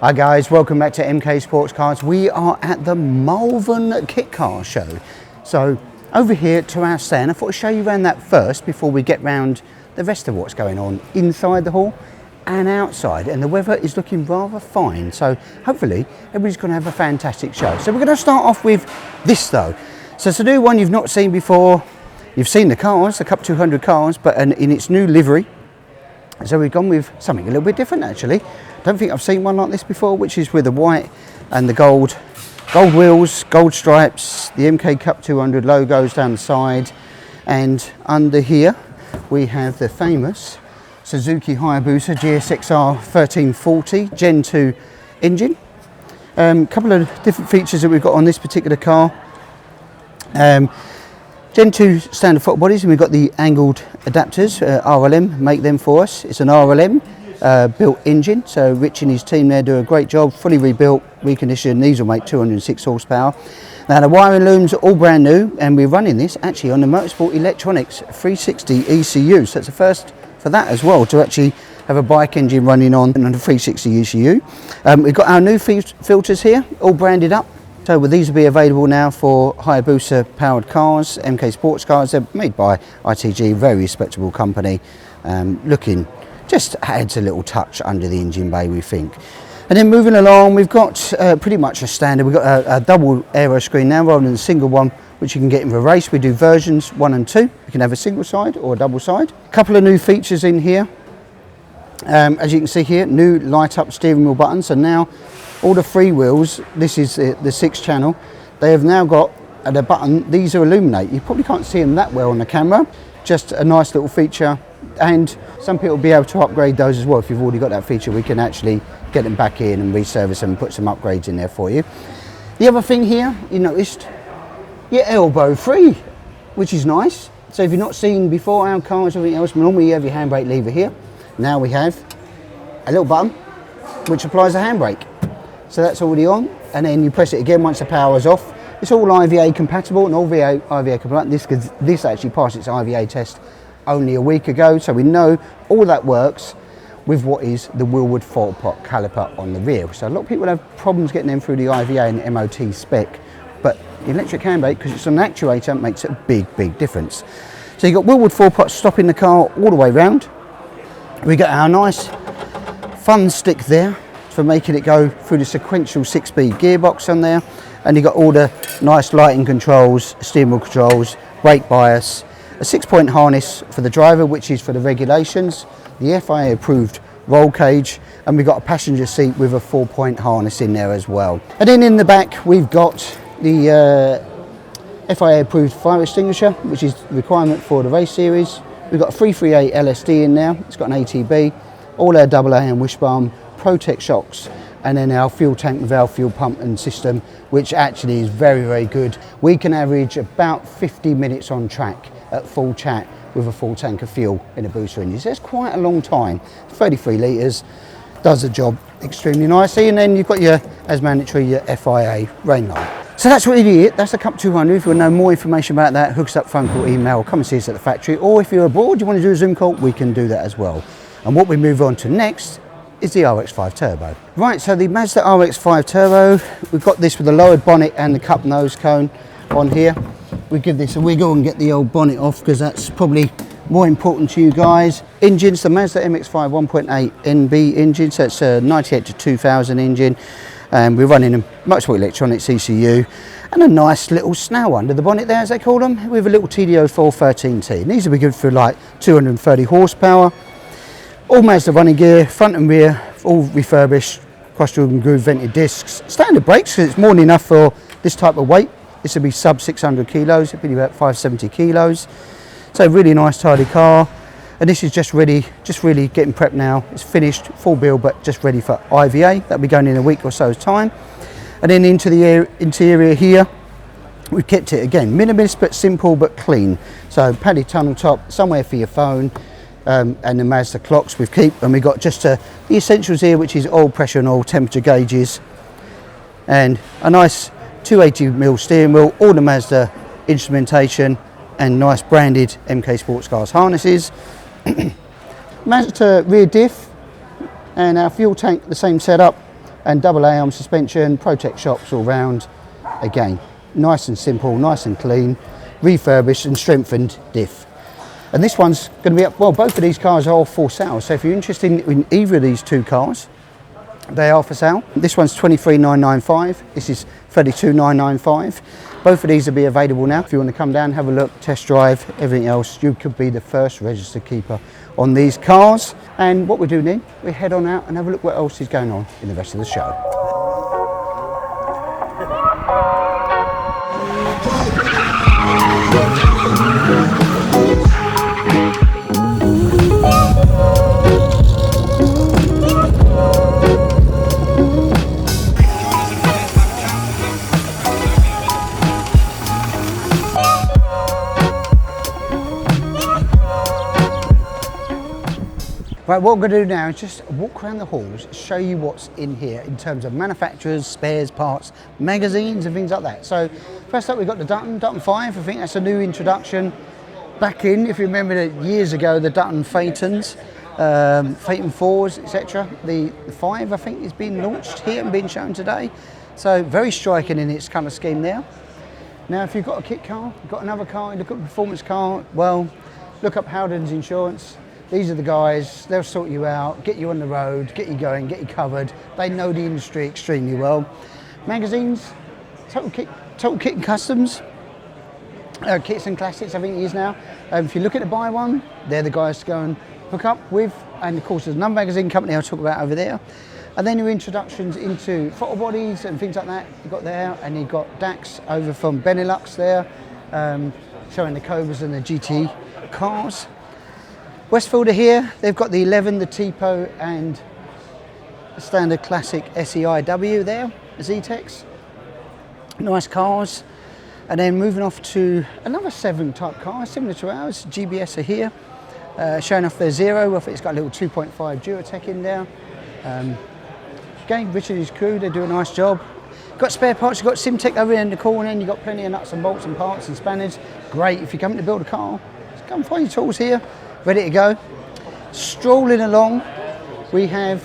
Hi guys, welcome back to MK Sportscars. We are at the Malvern Kit Car Show. So over here to our stand, I thought I'd show you around that first before we get round the rest of what's going on inside the hall and outside. And the weather is looking rather fine, so hopefully everybody's going to have a fantastic show. So we're going to start off with this though. So it's a new one you've not seen before. You've seen the cars, a couple 200 cars, but in its new livery. So we've gone with something a little bit different actually. Don't think I've seen one like this before, which is with the white and the gold wheels, gold stripes, the MK Cup 200 logos down the side, and under here we have the famous Suzuki Hayabusa GSXR 1340 Gen 2 engine. Couple of different features that we've got on this particular car. Gen 2 standard throttle bodies, and we've got the angled adapters. RLM make them for us. It's an RLM built engine, so Rich and his team there do a great job, fully rebuilt, reconditioned. These will make 206 horsepower. Now the wiring looms are all brand new, and we're running this actually on the Motorsport Electronics 360 ECU, so it's the first for that as well, to actually have a bike engine running on the 360 ECU. We've got our new filters here, all branded up. So these will be available now for Hayabusa powered cars, MK Sportscars. They're made by ITG, very respectable company. Looking, just adds a little touch under the engine bay, we think. And then moving along, we've got pretty much a standard. We've got a double aero screen now rather than a single one, which you can get in the race. We do versions 1 and 2. You can have a single side or a double side. A couple of new features in here. As you can see here, new light up steering wheel buttons, and now all the free wheels, this is the 6 channel, they have now got the button, these are illuminate. You probably can't see them that well on the camera, just a nice little feature, and some people will be able to upgrade those as well. If you've already got that feature, we can actually get them back in and reservice them and put some upgrades in there for you. The other thing here, you noticed, you're elbow free, which is nice. So if you've not seen before our cars or anything else, normally you have your handbrake lever here. Now we have a little button which applies a handbrake. So that's already on, and then you press it again once the power is off. It's all IVA compatible and all IVA compliant. This actually passed its IVA test only a week ago, so we know all that works with what is the Wilwood 4-pot caliper on the rear. So a lot of people have problems getting them through the IVA and the MOT spec, but the electric handbrake, because it's an actuator, makes a big difference. So you've got Wilwood 4-pot stopping the car all the way round. We got our nice fun stick there for making it go through the sequential 6-speed gearbox on there, and you've got all the nice lighting controls, steering wheel controls, brake bias, a 6-point harness for the driver, which is for the regulations, the FIA approved roll cage, and we've got a passenger seat with a 4-point harness in there as well. And then in the back we've got the FIA approved fire extinguisher, which is the requirement for the race series. We've got a 338 LSD in there, it's got an ATB, all our AA and wishbone, Protect shocks, and then our fuel tank with our fuel pump and system, which actually is very good. We can average about 50 minutes on track at full chat with a full tank of fuel in a booster engine. So that's quite a long time. 33 litres, does the job extremely nicely. And then you've got your, as mandatory, your FIA rain light. So that's really it. That's the Cup 200. If you want to know more information about that, hook us up, phone call, email, come and see us at the factory. Or if you're abroad, you want to do a Zoom call, we can do that as well. And what we move on to next is the RX-5 Turbo. Right, so the Mazda RX-5 Turbo, we've got this with the lowered bonnet and the cup nose cone on here. We give this a wiggle and get the old bonnet off, because that's probably more important to you guys. Engines, the Mazda MX-5 1.8 NB engine, so it's a 98 to 2000 engine. We're running a Motorsport Electronics ECU and a nice little snail under the bonnet there, as they call them, with a little TDO 413T. And these will be good for like 230 horsepower. All Mazda running gear, front and rear, all refurbished, cross-drilled and groove vented discs. Standard brakes, because it's more than enough for this type of weight. This will be sub 600 kilos, it'll be about 570 kilos. So really nice, tidy car. And this is just really getting prepped now. It's finished, full build, but just ready for IVA. That'll be going in a week or so's time. And then into the interior here, we've kept it again, minimalist but simple but clean. So padded tunnel top, somewhere for your phone. And the Mazda clocks we've kept, and we've got just the essentials here, which is oil pressure and oil temperature gauges, and a nice 280mm steering wheel, all the Mazda instrumentation, and nice branded MK Sportscars harnesses. Mazda rear diff, and our fuel tank, the same setup, and double A arm suspension, Protect shocks all round. Again, nice and simple, nice and clean, refurbished and strengthened diff. And this one's going to be up, well, both of these cars are for sale, so if you're interested in either of these two cars, they are for sale. This one's 23,995, this is 32,995. Both of these will be available now. If you want to come down, have a look, test drive, everything else, you could be the first registered keeper on these cars. And what we're doing then, we head on out and have a look what else is going on in the rest of the show. Right, what we're going to do now is just walk around the halls, show you what's in here in terms of manufacturers, spares, parts, magazines and things like that. So first up we've got the Dutton 5, I think that's a new introduction. Back in, if you remember years ago, the Dutton Phaetons, Phaeton 4s, etc. The 5 I think is being launched here and being shown today. So very striking in its colour scheme there. Now if you've got a kit car, you've got another car, you look at a performance car, well, look up Howden's Insurance. These are the guys, they'll sort you out, get you on the road, get you going, get you covered. They know the industry extremely well. Magazines, Total Kit and Customs, Kits and Classics I think it is now. If you look at the buy one, they're the guys to go and hook up with. And of course there's another magazine company I'll talk about over there. And then your introductions into throttle bodies and things like that you've got there. And you've got Dax over from Benelux there, showing the Cobras and the GT cars. Westfield are here, they've got the 11, the Tipo and the standard classic SEIW there, Z-Tex. Nice cars. And then moving off to another 7 type car, similar to ours, GBS are here, showing off their Zero. I think it's got a little 2.5 Duratec in there. Again, Richard and his crew, they do a nice job. Got spare parts, you've got Simtech over in the corner, and you've got plenty of nuts and bolts and parts and spanners. Great, if you're coming to build a car, just come find your tools here. Ready to go. Strolling along, we have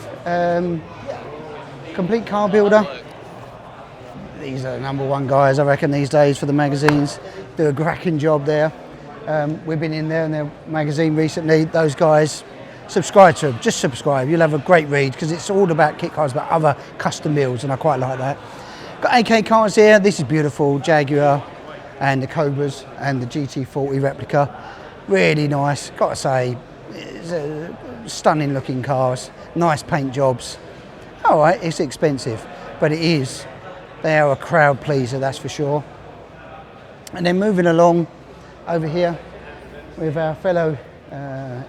Complete Car Builder. These are the #1 guys, I reckon, these days for the magazines. Do a cracking job there. We've been in there in their magazine recently. Those guys, subscribe to them, just subscribe. You'll have a great read because it's all about kit cars, but other custom builds, and I quite like that. Got AK cars here. This is beautiful, Jaguar and the Cobras and the GT40 replica. Really nice, got to say, it's stunning looking cars, nice paint jobs. All right, it's expensive, but it is. They are a crowd pleaser, that's for sure. And then moving along over here with our fellow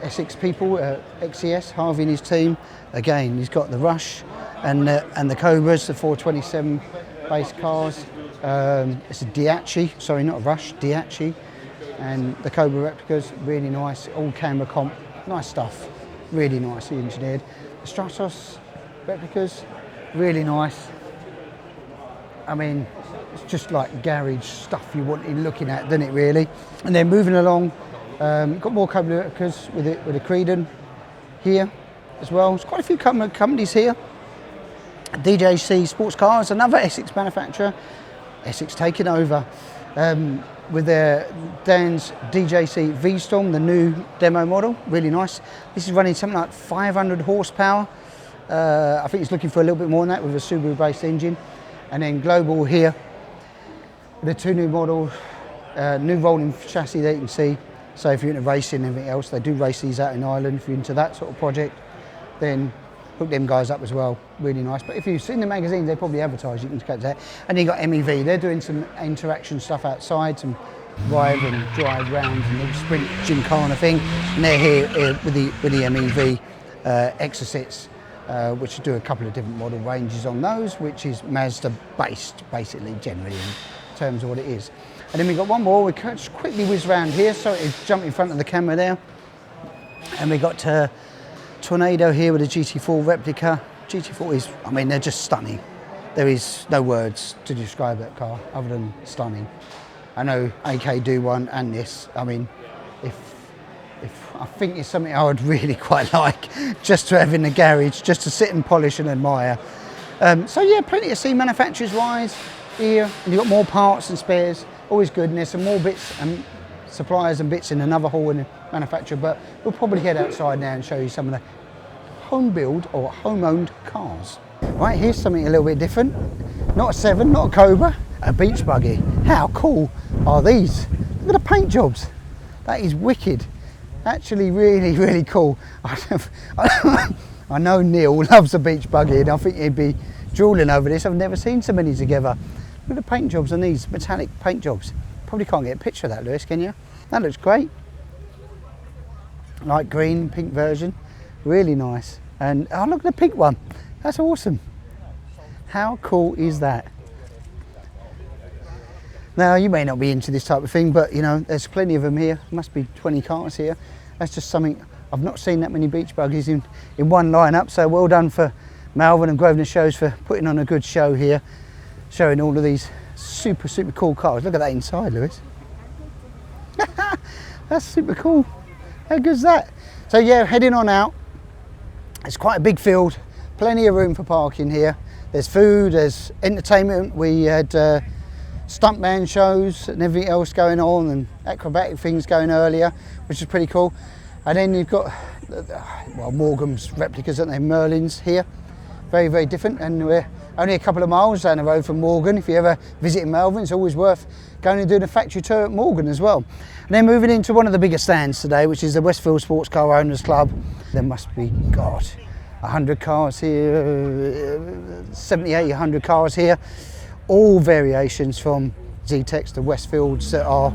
Essex people, XCS, Harvey and his team. Again, he's got the Rush and the Cobras, the 427 base cars. It's a Diachi, sorry, not a Rush, Diachi. And the Cobra replicas, really nice, all camera comp, nice stuff, really nicely engineered. The Stratos replicas, really nice. I mean, it's just like garage stuff you want to be looking at, doesn't it really? And then moving along, got more Cobra replicas with a Creedon here as well. There's quite a few companies here. DJC Sportscars, another Essex manufacturer. Essex taking over. With their Dan's DJC V-Storm, the new demo model, really nice. This is running something like 500 horsepower. I think it's looking for a little bit more than that with a Subaru-based engine. And then Global here, the 2 new models, new rolling chassis there you can see. So if you're into racing and everything else, they do race these out in Ireland. If you're into that sort of project, then hook them guys up as well, really nice. But if you've seen the magazine, they probably advertise, you can go to that. And then you've got MEV, they're doing some interaction stuff outside, some ride and drive rounds and little sprint gymkhana thing. And they're here with the MEV Exhibitors, which do a couple of different model ranges on those, which is Mazda based, basically, generally in terms of what it is. And then we've got one more, we can just quickly whiz around here, so it's jump in front of the camera there. And we got Tornado here with a GT4 replica. GT4s, I mean, they're just stunning. There is no words to describe that car other than stunning. I know AK do one and this. I mean, if I think it's something I would really quite like just to have in the garage, just to sit and polish and admire. So yeah, plenty to see manufacturers wise here, and you've got more parts and spares, always good, and there's some more bits and suppliers and bits in another hall in the manufacturer, but we'll probably head outside now and show you some of the home build or home owned cars. Right, here's something a little bit different. Not a 7, not a Cobra, a beach buggy. How cool are these? Look at the paint jobs. That is wicked. Actually really, really cool. I know Neil loves a beach buggy and I think he'd be drooling over this. I've never seen so many together. Look at the paint jobs on these, metallic paint jobs. Probably can't get a picture of that, Lewis, can you? That looks great. Light green, pink version. Really nice. And oh, look at the pink one. That's awesome. How cool is that? Now, you may not be into this type of thing, but you know, there's plenty of them here. Must be 20 cars here. That's just something, I've not seen that many beach buggies in one lineup, so well done for Malvern and Grosvenor Shows for putting on a good show here, showing all of these super, super cool cars. Look at that inside, Lewis. That's super cool. How good is that? So yeah, heading on out. It's quite a big field, plenty of room for parking here. There's food, there's entertainment. We had stuntman shows and everything else going on, and acrobatic things going earlier, which is pretty cool. And then you've got, well, Morgan's replicas, aren't they? Merlins here. Very, very different. And we're only a couple of miles down the road from Morgan. If you ever visit Malvern, it's always worth going and doing a factory tour at Morgan as well. And then moving into one of the bigger stands today, which is the Westfield Sports Car Owners Club. There must be, God, 100 cars here, 70, 80, 100 cars here. All variations from Z-Techs to Westfields that are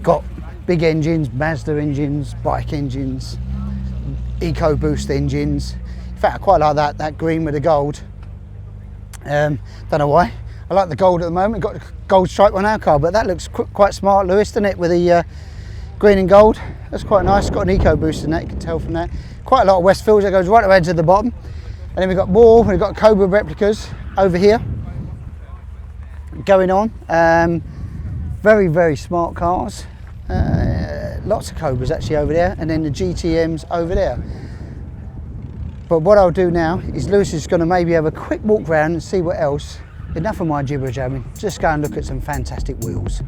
got big engines, Mazda engines, bike engines, EcoBoost engines. In fact, I quite like that green with the gold. Don't know why. I like the gold at the moment. Got a gold stripe on our car, but that looks quite smart, Lewis, doesn't it? With the green and gold. That's quite nice. Got an EcoBoost in that, you can tell from that. Quite a lot of Westfields that goes right away to the bottom. And then we've got more. We've got Cobra replicas over here going on. Very, very smart cars. Lots of Cobras actually over there, and then the GTMs over there. But what I'll do now is Lewis is going to maybe have a quick walk around and see what else. Enough of my gibber jabbing, just go and look at some fantastic wheels.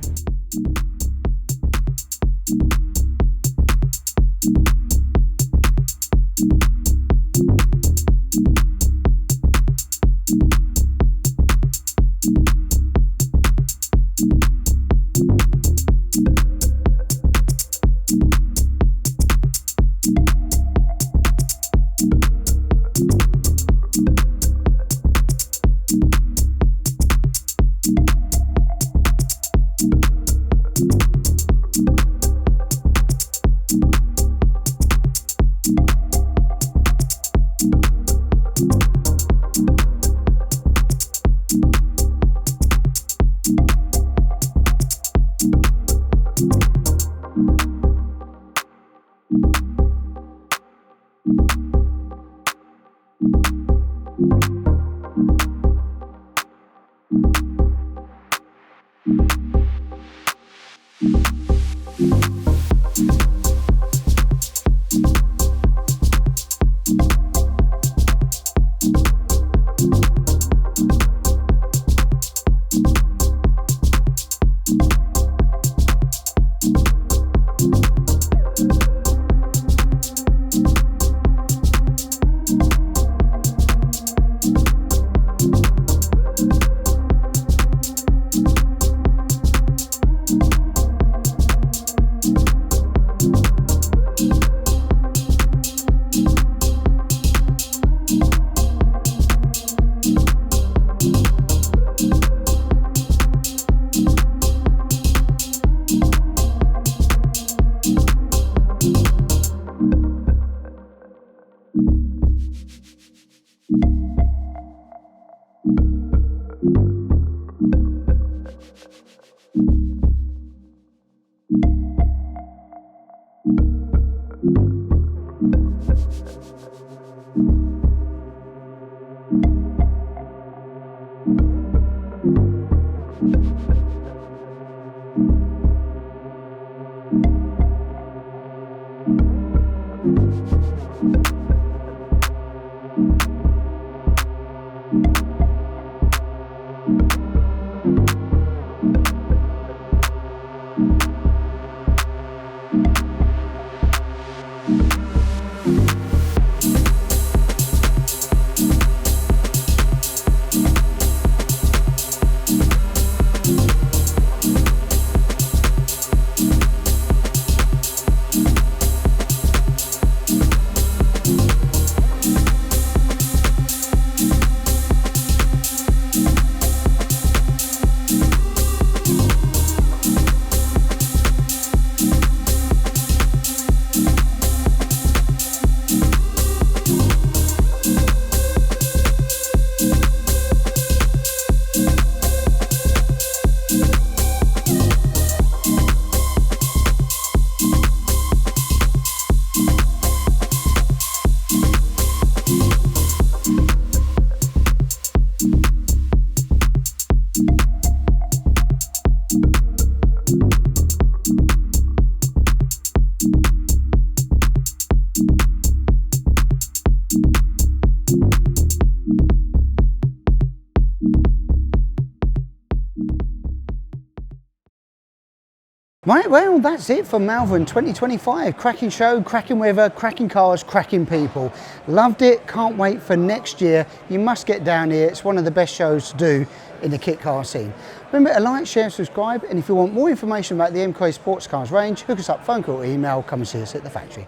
Right, well, that's it for Malvern 2025. Cracking show, cracking weather, cracking cars, cracking people. Loved it, can't wait for next year. You must get down here. It's one of the best shows to do in the kit car scene. Remember to like, share, subscribe, and if you want more information about the MK Sportscars range, hook us up, phone call or email, come and see us at the factory.